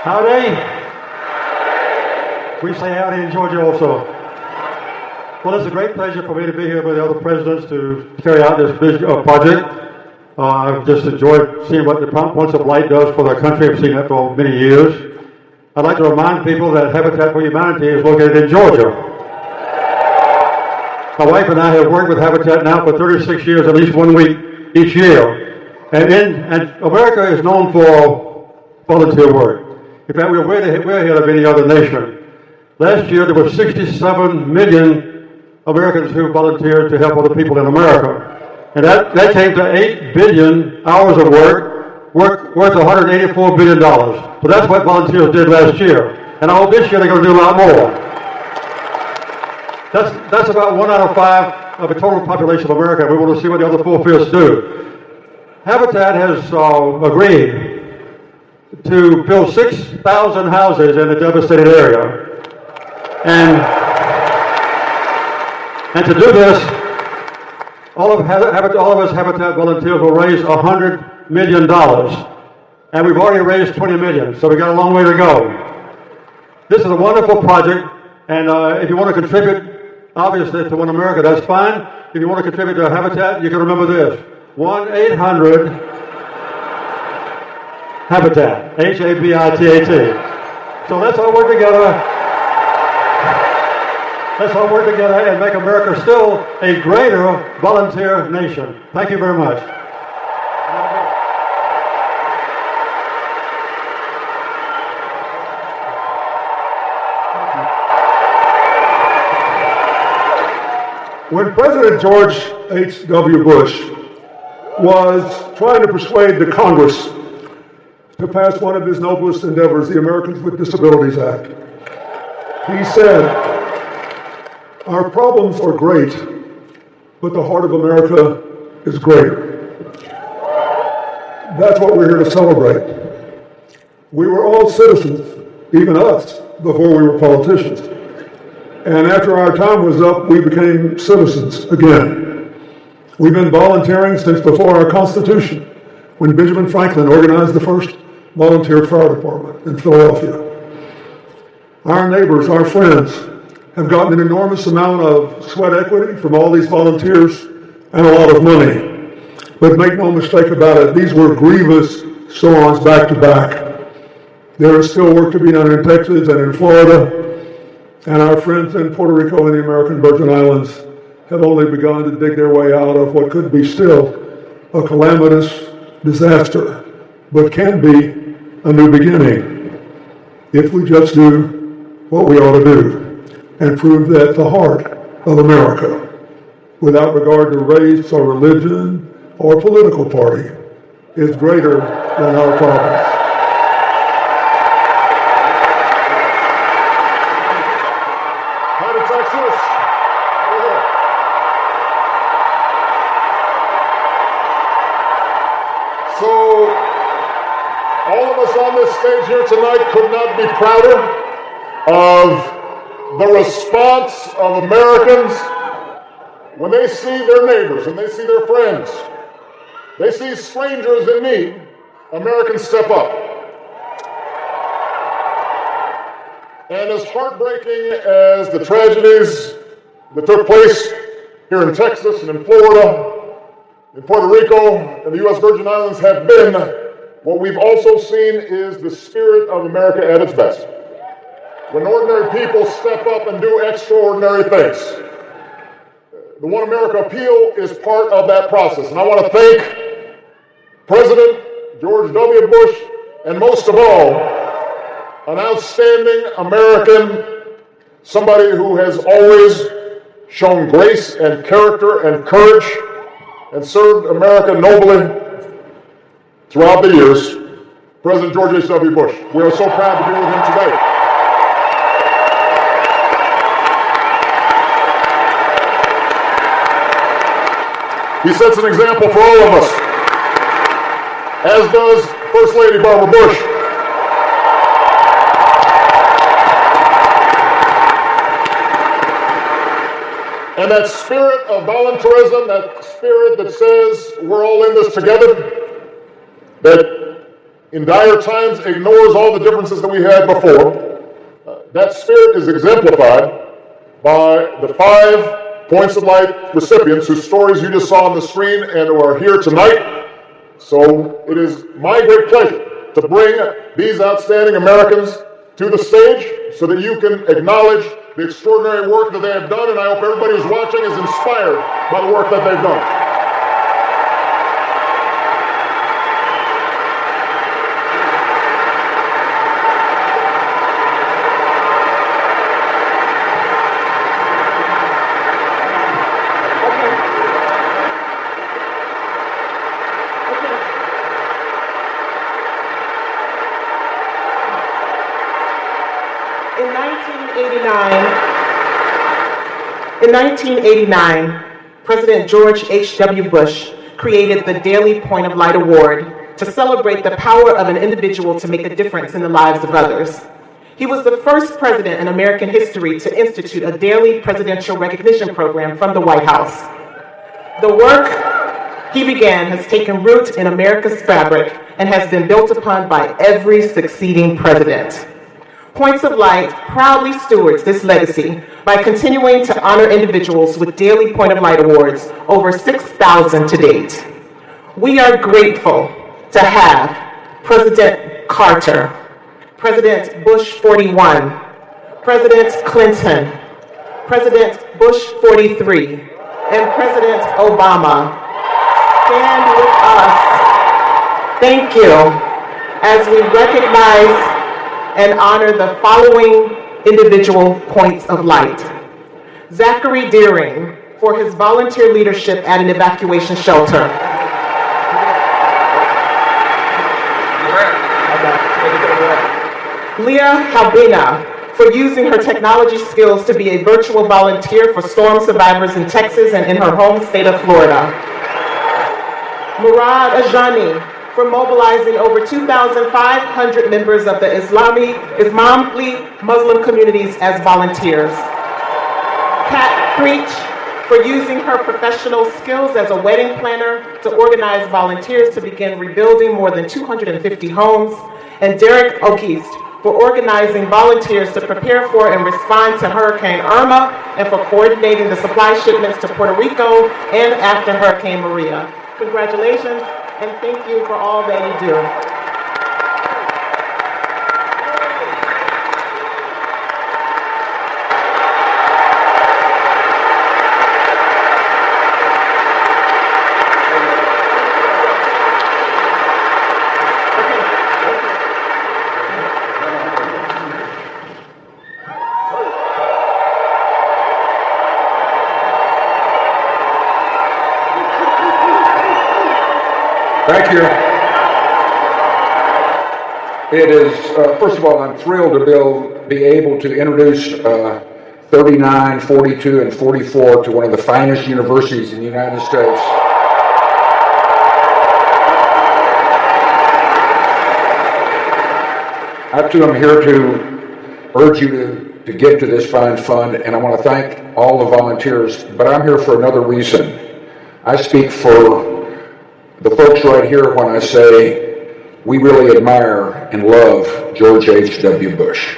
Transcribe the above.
Howdy. We say howdy in Georgia also. Well, it's a great pleasure for me to be here with the other presidents to carry out this big project. I've just enjoyed seeing what the Points of Light does for the country. I've seen that for many years. I'd like to remind people that Habitat for Humanity is located in Georgia. My wife and I have worked with Habitat now for 36 years, at least 1 week each year. And America is known for volunteer work. In fact, we're way ahead of any other nation. Last year, there were 67 million Americans who volunteered to help other people in America. And that came to 8 billion hours of work worth $184 billion. So that's what volunteers did last year. And I hope this year they're going to do a lot more. That's about 1 out of 5 of the total population of America. We want to see what the other 4/5 do. Habitat has agreed to build 6,000 houses in the devastated area. And to do this, all of us Habitat volunteers will raise $100 million. And we've already raised $20 million, so we've got a long way to go. This is a wonderful project, and if you want to contribute, obviously, to One America, that's fine. If you want to contribute to Habitat, you can remember this: 1-800-HABITAT, HABITAT. So let's all work together. Let's all work together and make America still a greater volunteer nation. Thank you very much. When President George H.W. Bush was trying to persuade the Congress to pass one of his noblest endeavors, the Americans with Disabilities Act, he said, "Our problems are great, but the heart of America is greater." That's what we're here to celebrate. We were all citizens, even us, before we were politicians. And after our time was up, we became citizens again. We've been volunteering since before our Constitution, when Benjamin Franklin organized the first volunteer fire department in Philadelphia. Our neighbors, our friends, have gotten an enormous amount of sweat equity from all these volunteers and a lot of money. But make no mistake about it, these were grievous storms back to back. There is still work to be done in Texas and in Florida. And our friends in Puerto Rico and the American Virgin Islands have only begun to dig their way out of what could be still a calamitous disaster, but can be a new beginning if we just do what we ought to do and prove that the heart of America, without regard to race or religion or political party, is greater than our problems. So, all of us on this stage here tonight could not be prouder of the response of Americans when they see their neighbors, when they see their friends, they see strangers in need. Americans step up. And as heartbreaking as the tragedies that took place here in Texas and in Florida, in Puerto Rico and the U.S. Virgin Islands have been, what we've also seen is the spirit of America at its best. When ordinary people step up and do extraordinary things. The One America appeal is part of that process. And I want to thank President George W. Bush, and most of all, an outstanding American, somebody who has always shown grace and character and courage and served America nobly throughout the years, President George H.W. Bush. We are so proud to be with him today. He sets an example for all of us, as does First Lady Barbara Bush. And that spirit of volunteerism, that spirit that says we're all in this together, that in dire times ignores all the differences that we had before. That spirit is exemplified by the 5 Points of Light recipients whose stories you just saw on the screen and who are here tonight. So it is my great pleasure to bring these outstanding Americans to the stage so that you can acknowledge the extraordinary work that they have done, and I hope everybody who's watching is inspired by the work that they've done. In 1989, President George H.W. Bush created the Daily Point of Light Award to celebrate the power of an individual to make a difference in the lives of others. He was the first president in American history to institute a daily presidential recognition program from the White House. The work he began has taken root in America's fabric and has been built upon by every succeeding president. Points of Light proudly stewards this legacy by continuing to honor individuals with Daily Point of Light Awards, over 6,000 to date. We are grateful to have President Carter, President Bush 41, President Clinton, President Bush 43, and President Obama stand with us. Thank you, as we recognize and honor the following individual points of light. Zachary Deering, for his volunteer leadership at an evacuation shelter. Leah Halbina, for using her technology skills to be a virtual volunteer for storm survivors in Texas and in her home state of Florida. Murad Ajani, for mobilizing over 2,500 members of the Islamically Muslim communities as volunteers. Pat Creech, for using her professional skills as a wedding planner to organize volunteers to begin rebuilding more than 250 homes. And Derek O'Keefe, for organizing volunteers to prepare for and respond to Hurricane Irma and for coordinating the supply shipments to Puerto Rico and after Hurricane Maria. Congratulations. And thank you for all that you do. Thank you. It is, first of all, I'm thrilled to be able to introduce 39, 42, and 44 to one of the finest universities in the United States. I too am here to urge you to give to this fine fund, and I want to thank all the volunteers, but I'm here for another reason. I speak for the folks right here when I say we really admire and love George H.W. Bush.